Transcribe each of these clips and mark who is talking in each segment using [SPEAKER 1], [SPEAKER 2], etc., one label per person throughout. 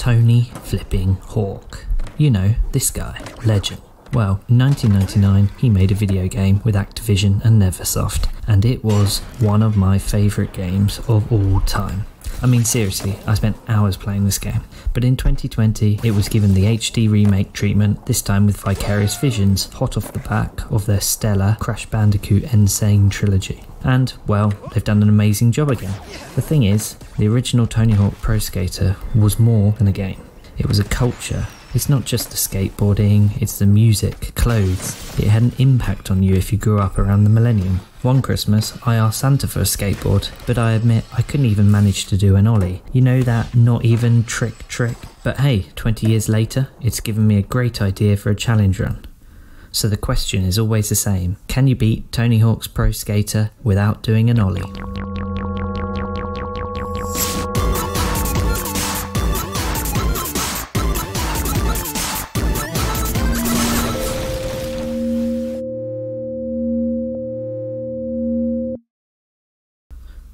[SPEAKER 1] Tony Flipping Hawk. You know, this guy, legend. Well, in 1999 he made a video game with Activision and Neversoft, and it was one of my favourite games of all time. I mean seriously, I spent hours playing this game. But in 2020 it was given the HD remake treatment, this time with Vicarious Visions, hot off the back of their stellar Crash Bandicoot Insane trilogy. And, well, they've done an amazing job again. The thing is, the original Tony Hawk Pro Skater was more than a game. It was a culture. It's not just the skateboarding, it's the music, clothes. It had an impact on you if you grew up around the millennium. One Christmas, I asked Santa for a skateboard, but I admit I couldn't even manage to do an Ollie. You know that not even trick. But hey, 20 years later, it's given me a great idea for a challenge run. So the question is always the same. Can you beat Tony Hawk's Pro Skater without doing an Ollie?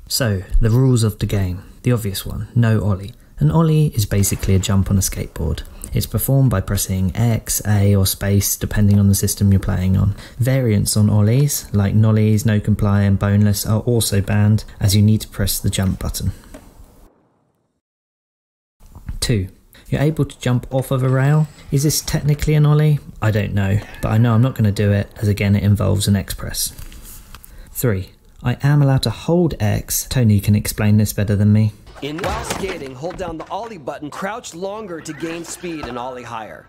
[SPEAKER 1] So, the rules of the game. The obvious one, no Ollie. An Ollie is basically a jump on a skateboard. It's performed by pressing X, A or space depending on the system you're playing on. Variants on Ollies, like Nollies, No Comply and Boneless, are also banned as you need to press the jump button. 2. You're able to jump off of a rail. Is this technically an Ollie? I don't know, but I know I'm not going to do it as again it involves an X press. 3. I am allowed to hold X. Tony can explain this better than me.
[SPEAKER 2] While skating, hold down the Ollie button, crouch longer to gain speed and Ollie higher.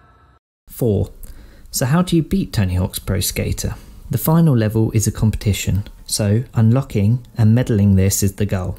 [SPEAKER 1] 4. So how do you beat Tony Hawk's Pro Skater? The final level is a competition, so unlocking and medaling this is the goal.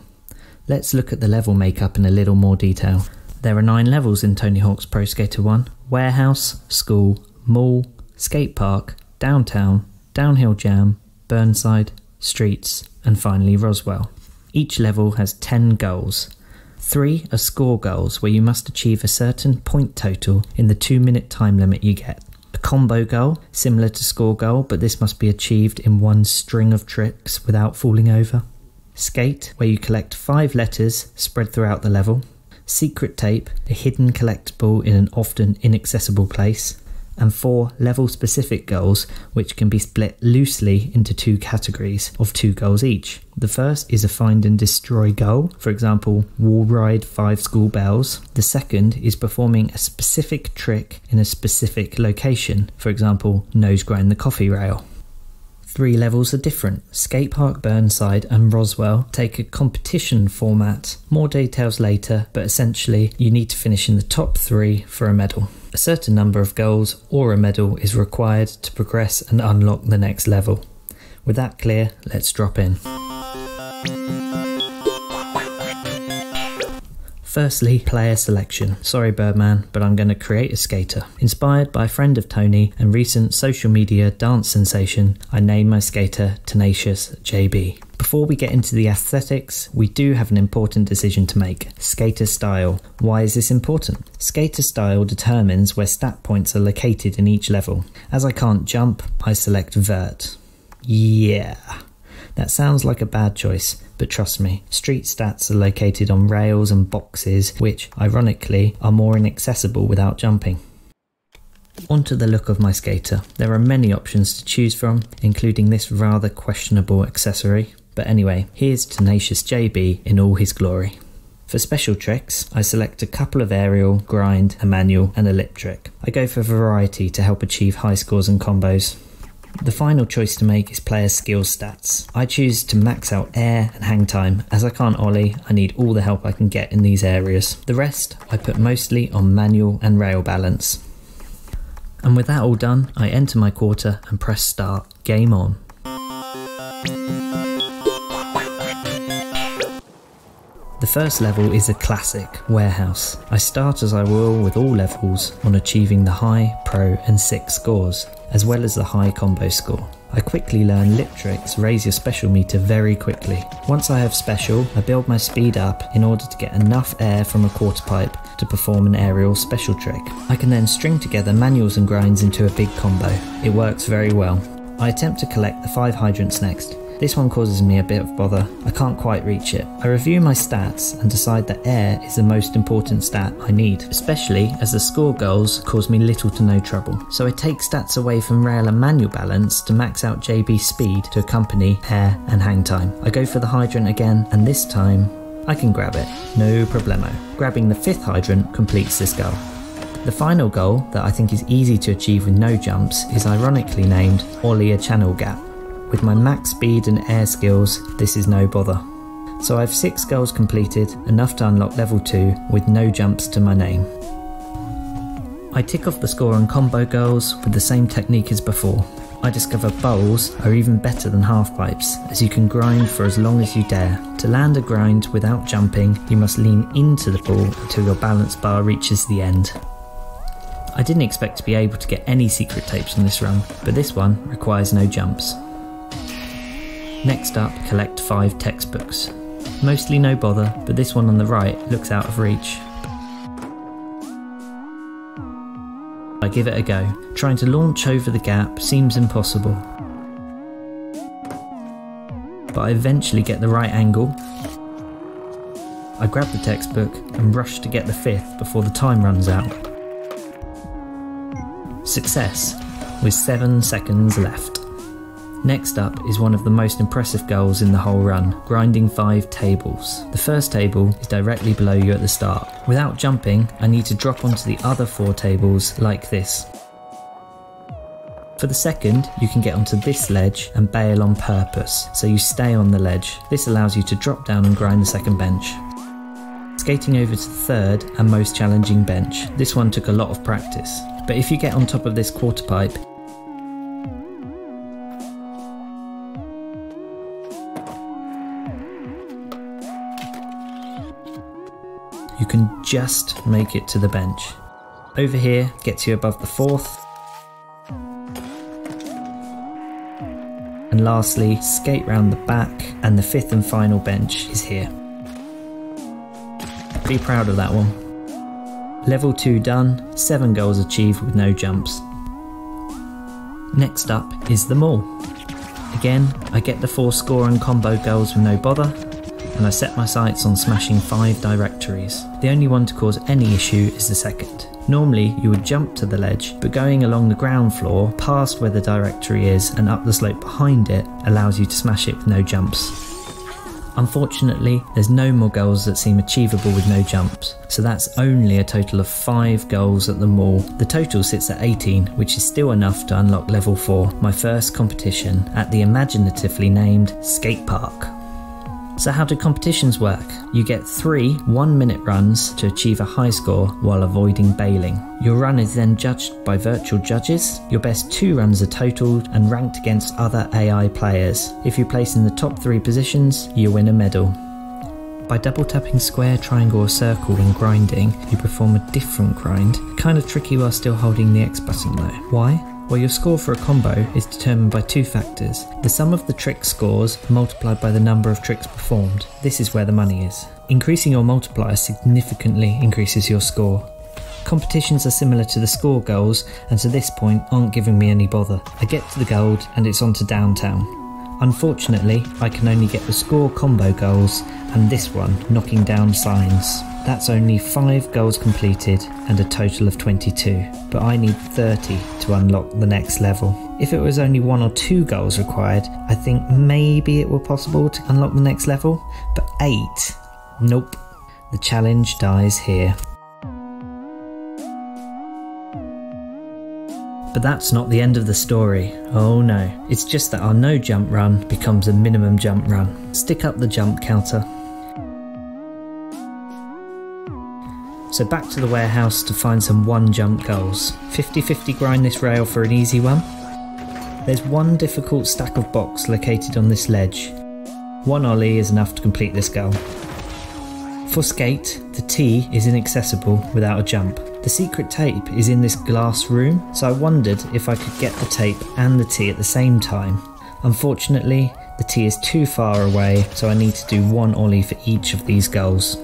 [SPEAKER 1] Let's look at the level makeup in a little more detail. There are 9 levels in Tony Hawk's Pro Skater 1. Warehouse, school, mall, skate park, downtown, downhill jam, Burnside, streets, and finally Roswell. Each level has 10 goals. 3 are score goals where you must achieve a certain point total in the 2-minute time limit you get. A combo goal, similar to score goal, but this must be achieved in one string of tricks without falling over. Skate, where you collect 5 letters spread throughout the level. Secret tape, a hidden collectible in an often inaccessible place. And 4 level-specific goals, which can be split loosely into 2 categories of 2 goals each. The first is a find and destroy goal, for example, wall ride 5 school bells. The second is performing a specific trick in a specific location, for example, nose grind the coffee rail. 3 levels are different. Skate Park, Burnside and Roswell take a competition format. More details later, but essentially you need to finish in the top 3 for a medal. A certain number of goals or a medal is required to progress and unlock the next level. With that clear, let's drop in. Firstly, player selection. Sorry Birdman, but I'm going to create a skater. Inspired by a friend of Tony and recent social media dance sensation, I named my skater Tenacious JB. Before we get into the aesthetics, we do have an important decision to make. Skater style. Why is this important? Skater style determines where stat points are located in each level. As I can't jump, I select vert. Yeah. That sounds like a bad choice, but trust me, street stats are located on rails and boxes, which, ironically, are more inaccessible without jumping. Onto the look of my skater. There are many options to choose from, including this rather questionable accessory. But anyway, here's Tenacious JB in all his glory. For special tricks, I select a couple of aerial, grind, a manual and a lip trick. I go for variety to help achieve high scores and combos. The final choice to make is player skills stats. I choose to max out air and hang time. As I can't Ollie, I need all the help I can get in these areas. The rest I put mostly on manual and rail balance. And with that all done, I enter my quarter and press start. Game on. The first level is a classic, Warehouse. I start as I will with all levels on achieving the high, pro and 6 scores, as well as the high combo score. I quickly learn lip tricks raise your special meter very quickly. Once I have special, I build my speed up in order to get enough air from a quarter pipe to perform an aerial special trick. I can then string together manuals and grinds into a big combo. It works very well. I attempt to collect the 5 hydrants next. This one causes me a bit of bother. I can't quite reach it. I review my stats and decide that air is the most important stat I need, especially as the score goals cause me little to no trouble. So I take stats away from rail and manual balance to max out JB's speed to accompany air and hang time. I go for the hydrant again, and this time I can grab it, no problemo. Grabbing the 5th hydrant completes this goal. The final goal that I think is easy to achieve with no jumps is ironically named Ollie a channel gap. With my max speed and air skills, this is no bother. So I have 6 goals completed, enough to unlock level 2 with no jumps to my name. I tick off the score on combo goals with the same technique as before. I discover bowls are even better than half pipes, as you can grind for as long as you dare. To land a grind without jumping, you must lean into the ball until your balance bar reaches the end. I didn't expect to be able to get any secret tapes on this run, but this one requires no jumps. Next up, collect 5 textbooks. Mostly no bother, but this one on the right looks out of reach. I give it a go. Trying to launch over the gap seems impossible, but I eventually get the right angle. I grab the textbook and rush to get the 5th before the time runs out. Success, with 7 seconds left. Next up is one of the most impressive goals in the whole run, grinding 5 tables. The first table is directly below you at the start. Without jumping, I need to drop onto the other 4 tables like this. For the second, you can get onto this ledge and bail on purpose, so you stay on the ledge. This allows you to drop down and grind the second bench. Skating over to the third and most challenging bench. This one took a lot of practice, but if you get on top of this quarter pipe, you can just make it to the bench. Over here gets you above the 4th. And lastly, skate round the back, and the 5th and final bench is here. Be proud of that one. Level 2 done, 7 goals achieved with no jumps. Next up is the mall. Again, I get the 4 score and combo goals with no bother, and I set my sights on smashing 5 directories. The only one to cause any issue is the second. Normally you would jump to the ledge, but going along the ground floor past where the directory is and up the slope behind it allows you to smash it with no jumps. Unfortunately, there's no more goals that seem achievable with no jumps, so that's only a total of 5 goals at the mall. The total sits at 18, which is still enough to unlock level 4, my first competition at the imaginatively named skate park. So how do competitions work? You get 3 1-minute runs to achieve a high score while avoiding bailing. Your run is then judged by virtual judges. Your best 2 runs are totaled and ranked against other AI players. If you place in the top 3 positions, you win a medal. By double tapping square, triangle or circle when grinding, you perform a different grind. Kind of tricky while still holding the X button though. Why? Well, your score for a combo is determined by 2 factors. The sum of the trick scores multiplied by the number of tricks performed. This is where the money is. Increasing your multiplier significantly increases your score. Competitions are similar to the score goals, and to this point aren't giving me any bother. I get to the gold and it's on to downtown. Unfortunately, I can only get the score combo goals and this one, knocking down signs. That's only 5 goals completed and a total of 22, but I need 30 to unlock the next level. If it was only 1 or 2 goals required, I think maybe it were possible to unlock the next level, but 8? Nope. The challenge dies here. But that's not the end of the story. Oh no, it's just that our no jump run becomes a minimum jump run. Stick up the jump counter. So back to the warehouse to find some 1 jump goals. 50-50 grind this rail for an easy one. There's 1 difficult stack of blocks located on this ledge. 1 ollie is enough to complete this goal. For skate, the T is inaccessible without a jump. The secret tape is in this glass room, so I wondered if I could get the tape and the T at the same time. Unfortunately, the T is too far away, so I need to do 1 ollie for each of these goals.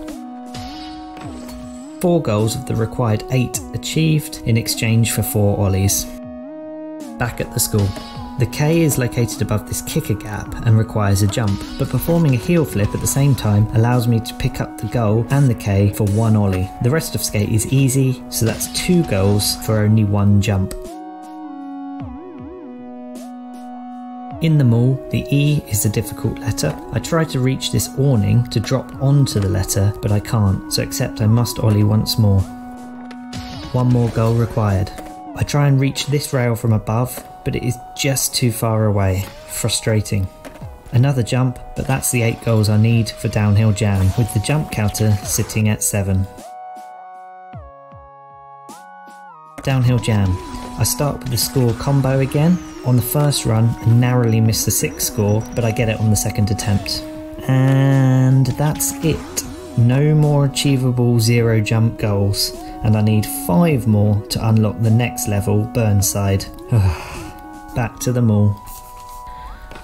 [SPEAKER 1] 4 goals of the required 8 achieved in exchange for 4 ollies. Back at the school. The K is located above this kicker gap and requires a jump, but performing a heel flip at the same time allows me to pick up the goal and the K for 1 ollie. The rest of skate is easy, so that's 2 goals for only 1 jump. In the mall, the E is the difficult letter. I try to reach this awning to drop onto the letter, but I can't, so except I must ollie once more. 1 more goal required. I try and reach this rail from above, but it is just too far away. Frustrating. Another jump, but that's the 8 goals I need for downhill jam, with the jump counter sitting at 7. Downhill jam. I start with the score combo again on the first run and narrowly miss the 6th score, but I get it on the 2nd attempt. And that's it. No more achievable 0 jump goals, and I need 5 more to unlock the next level, Burnside. Back to the mall.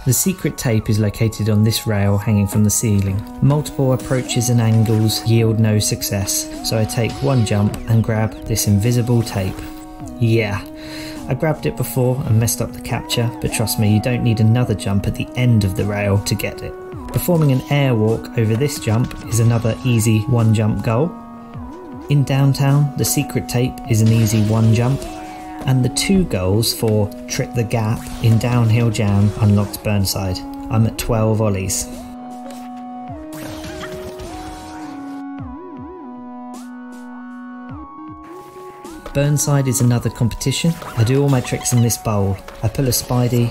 [SPEAKER 1] The secret tape is located on this rail hanging from the ceiling. Multiple approaches and angles yield no success, so I take 1 jump and grab this invisible tape. Yeah, I grabbed it before and messed up the capture, but trust me, you don't need another jump at the end of the rail to get it. Performing an airwalk over this jump is another easy 1 jump goal. In downtown, the secret tape is an easy 1 jump, and the 2 goals for Trip the Gap in downhill jam unlocks Burnside. I'm at 12 ollies. Burnside is another competition. I do all my tricks in this bowl. I pull a Spidey,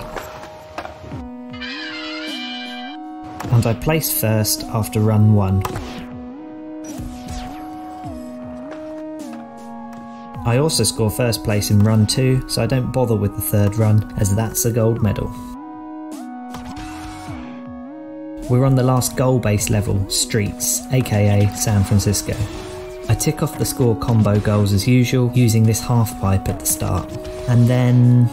[SPEAKER 1] and I place first after run 1. I also score first place in run 2, so I don't bother with the 3rd run, as that's a gold medal. We're on the last goal-based level, Streets, aka San Francisco. I tick off the score combo goals as usual, using this half pipe at the start, and then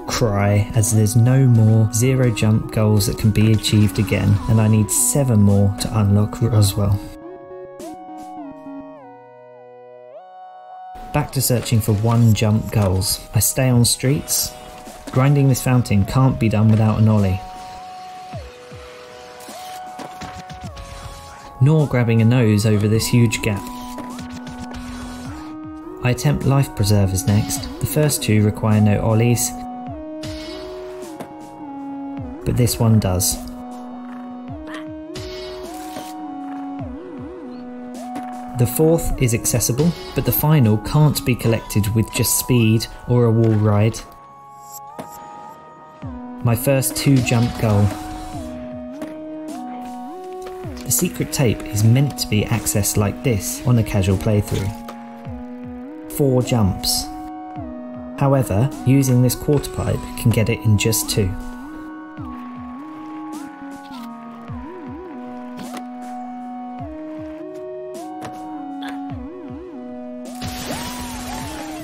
[SPEAKER 1] cry as there's no more 0 jump goals that can be achieved again, and I need 7 more to unlock Roswell. Back to searching for 1 jump goals. I stay on Streets. Grinding this fountain can't be done without an ollie, nor grabbing a nose over this huge gap. I attempt life preservers next. The first 2 require no ollies, but this one does. The 4th is accessible, but the final can't be collected with just speed or a wall ride. My first 2 jump goal. The secret tape is meant to be accessed like this on a casual playthrough. 4 jumps. However, using this quarter pipe can get it in just 2.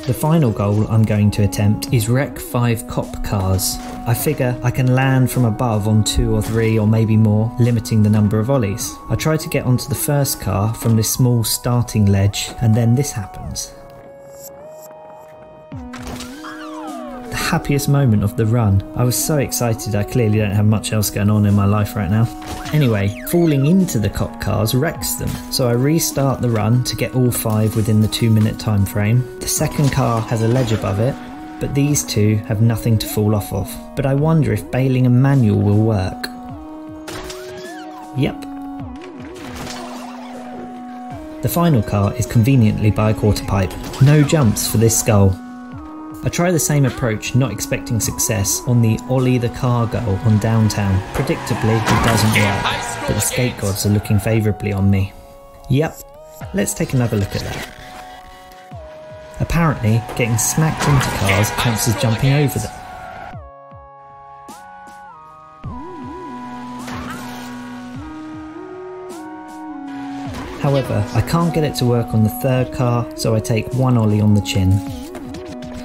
[SPEAKER 1] The final goal I'm going to attempt is wreck 5 cop cars. I figure I can land from above on 2 or 3 or maybe more, limiting the number of ollies. I try to get onto the first car from this small starting ledge, and then this happens. The happiest moment of the run. I was so excited. I clearly don't have much else going on in my life right now. Anyway, falling into the cop cars wrecks them, so I restart the run to get all 5 within the 2-minute time frame. The second car has a ledge above it, but these 2 have nothing to fall off of. But I wonder if bailing a manual will work. Yep. The final car is conveniently by a quarter pipe. No jumps for this goal. I try the same approach, not expecting success, on the Ollie the car goal on downtown. Predictably, it doesn't work, but the skate gods are looking favourably on me. Yep, let's take another look at that. Apparently, getting smacked into cars counts as jumping over them. However, I can't get it to work on the 3rd car, so I take 1 ollie on the chin.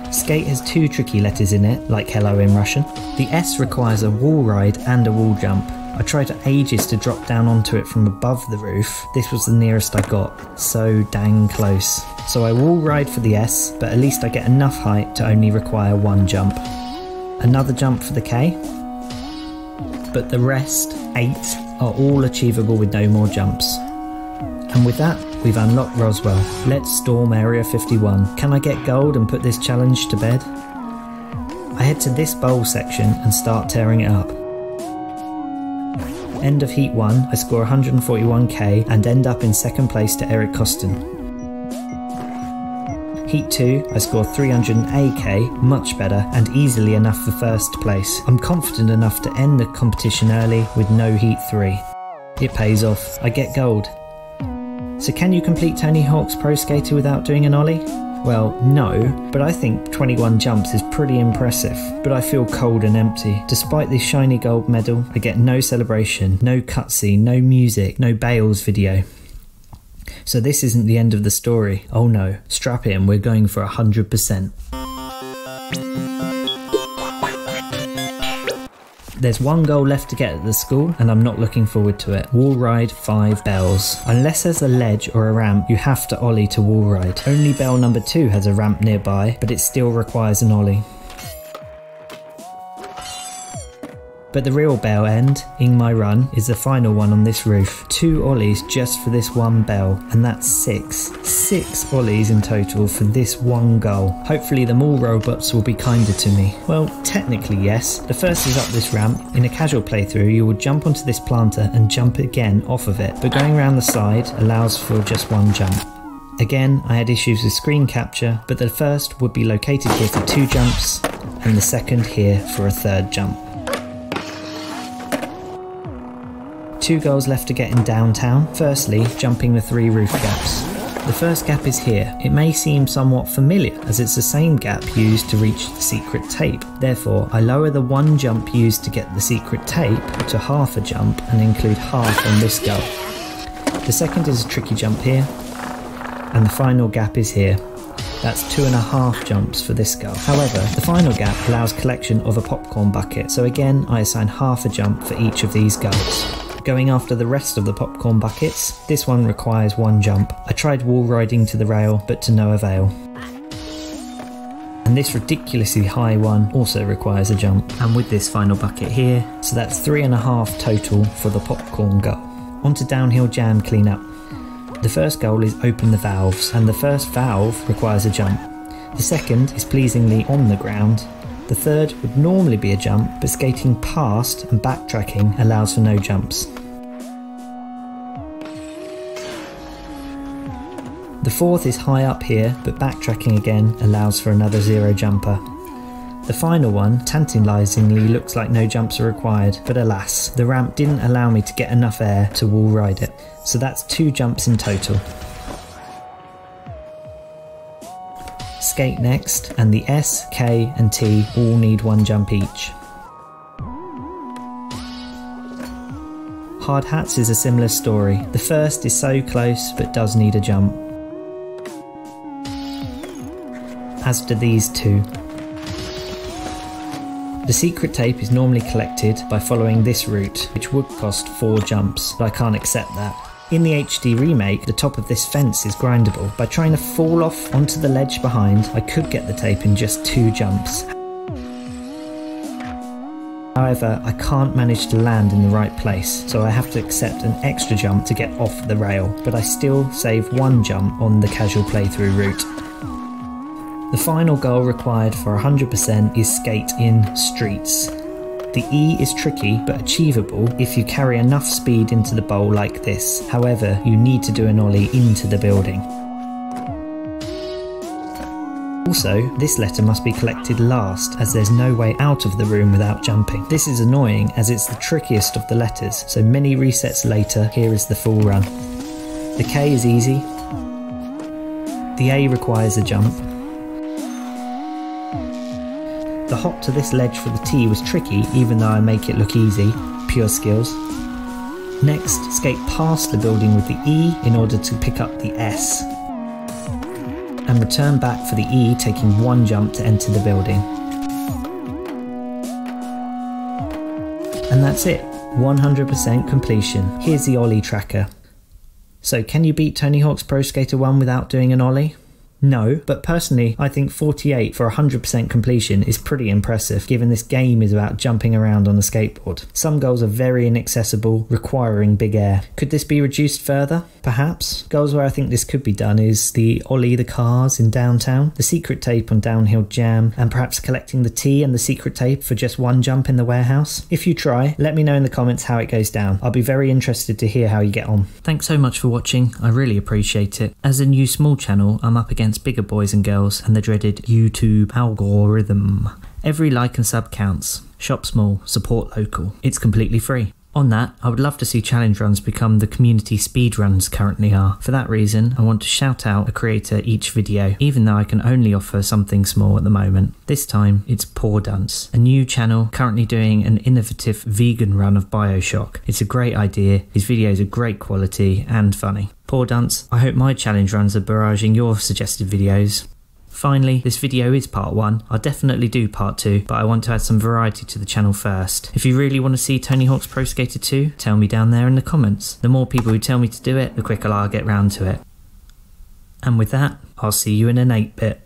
[SPEAKER 1] Skate has 2 tricky letters in it, like hello in Russian. The S requires a wall ride and a wall jump. I tried for ages to drop down onto it from above the roof. This was the nearest I got, so dang close. So I wall ride for the S, but at least I get enough height to only require 1 jump. Another jump for the K. But the rest, 8, are all achievable with no more jumps. And with that, we've unlocked Roswell. Let's storm Area 51. Can I get gold and put this challenge to bed? I head to this bowl section and start tearing it up. End of Heat 1, I score 141k and end up in second place to Eric Costin. Heat 2, I score 308k, much better, and easily enough for first place. I'm confident enough to end the competition early with no Heat 3. It pays off, I get gold. So can you complete Tony Hawk's Pro Skater without doing an Ollie? Well, no, but I think 21 jumps is pretty impressive, but I feel cold and empty. Despite this shiny gold medal, I get no celebration, no cutscene, no music, no Bales video. So this isn't the end of the story. Oh no, strap in, we're going for 100%. There's one goal left to get at the school and I'm not looking forward to it. Wall ride 5 bells. Unless there's a ledge or a ramp, you have to Ollie to wall ride. Only bell number 2 has a ramp nearby, but it still requires an Ollie. But the real bell end, in my run, is the final one on this roof. 2 Ollies just for this one bell, and that's 6. 6 Ollies in total for this one goal. Hopefully the mall robots will be kinder to me. Well, technically yes. The first is up this ramp. In a casual playthrough, you will jump onto this planter and jump again off of it, but going around the side allows for just one jump. Again, I had issues with screen capture, but the first would be located here for 2 jumps, and the second here for a 3rd jump. 2 goals left to get in downtown. Firstly, jumping the 3 roof gaps. The first gap is here. It may seem somewhat familiar as it's the same gap used to reach the secret tape. Therefore, I lower the 1 jump used to get the secret tape to half a jump and include half on this goal. The second is a tricky jump here, and the final gap is here. That's 2.5 jumps for this goal. However, the final gap allows collection of a popcorn bucket, so again I assign half a jump for each of these goals. Going after the rest of the popcorn buckets, this one requires 1 jump. I tried wall riding to the rail, but to no avail. And this ridiculously high one also requires a jump. And with this final bucket here, so that's 3.5 total for the popcorn goal. On to downhill jam cleanup. The first goal is open the valves, and the first valve requires a jump. The second is pleasingly on the ground. The third would normally be a jump, but skating past and backtracking allows for no jumps. The fourth is high up here, but backtracking again allows for another 0 jumper. The final one, tantalisingly, looks like no jumps are required, but alas, the ramp didn't allow me to get enough air to wall ride it, so that's 2 jumps in total. Skate next, and the S, K and T all need 1 jump each. Hard hats is a similar story. The first is so close but does need a jump. As do these 2. The secret tape is normally collected by following this route, which would cost 4 jumps, but I can't accept that. In the HD remake, the top of this fence is grindable. By trying to fall off onto the ledge behind, I could get the tape in just 2 jumps. However, I can't manage to land in the right place, so I have to accept an extra jump to get off the rail, but I still save 1 jump on the casual playthrough route. The final goal required for 100% is skate in streets. The E is tricky but achievable if you carry enough speed into the bowl like this. However, you need to do an Ollie into the building. Also, this letter must be collected last as there's no way out of the room without jumping. This is annoying as it's the trickiest of the letters, so many resets later, here is the full run. The K is easy. The A requires a jump. The hop to this ledge for the T was tricky, even though I make it look easy. Pure skills. Next, skate past the building with the E in order to pick up the S. And return back for the E, taking 1 jump to enter the building. And that's it. 100% completion. Here's the Ollie tracker. So can you beat Tony Hawk's Pro Skater 1 without doing an Ollie? No, but personally I think 48 for 100% completion is pretty impressive given this game is about jumping around on a skateboard. Some goals are very inaccessible, requiring big air. Could this be reduced further? Perhaps. Goals where I think this could be done is the Ollie the cars in downtown, the secret tape on downhill jam, and perhaps collecting the tea and the secret tape for just one jump in the warehouse. If you try, let me know in the comments how it goes down. I'll be very interested to hear how you get on. Thanks so much for watching, I really appreciate it. As a new small channel, I'm up against bigger boys and girls and the dreaded YouTube algorithm. Every like and sub counts. Shop small, support local. It's completely free. On that, I would love to see challenge runs become the community speed runs currently are. For that reason, I want to shout out a creator each video, even though I can only offer something small at the moment. This time, it's Poor Dunce, a new channel currently doing an innovative vegan run of Bioshock. It's a great idea, his videos are great quality and funny. Poor Dunce, I hope my challenge runs are barraging your suggested videos. Finally, this video is part 1. I'll definitely do part 2, but I want to add some variety to the channel first. If you really want to see Tony Hawk's Pro Skater 2, tell me down there in the comments. The more people who tell me to do it, the quicker I'll get round to it. And with that, I'll see you in an 8-bit.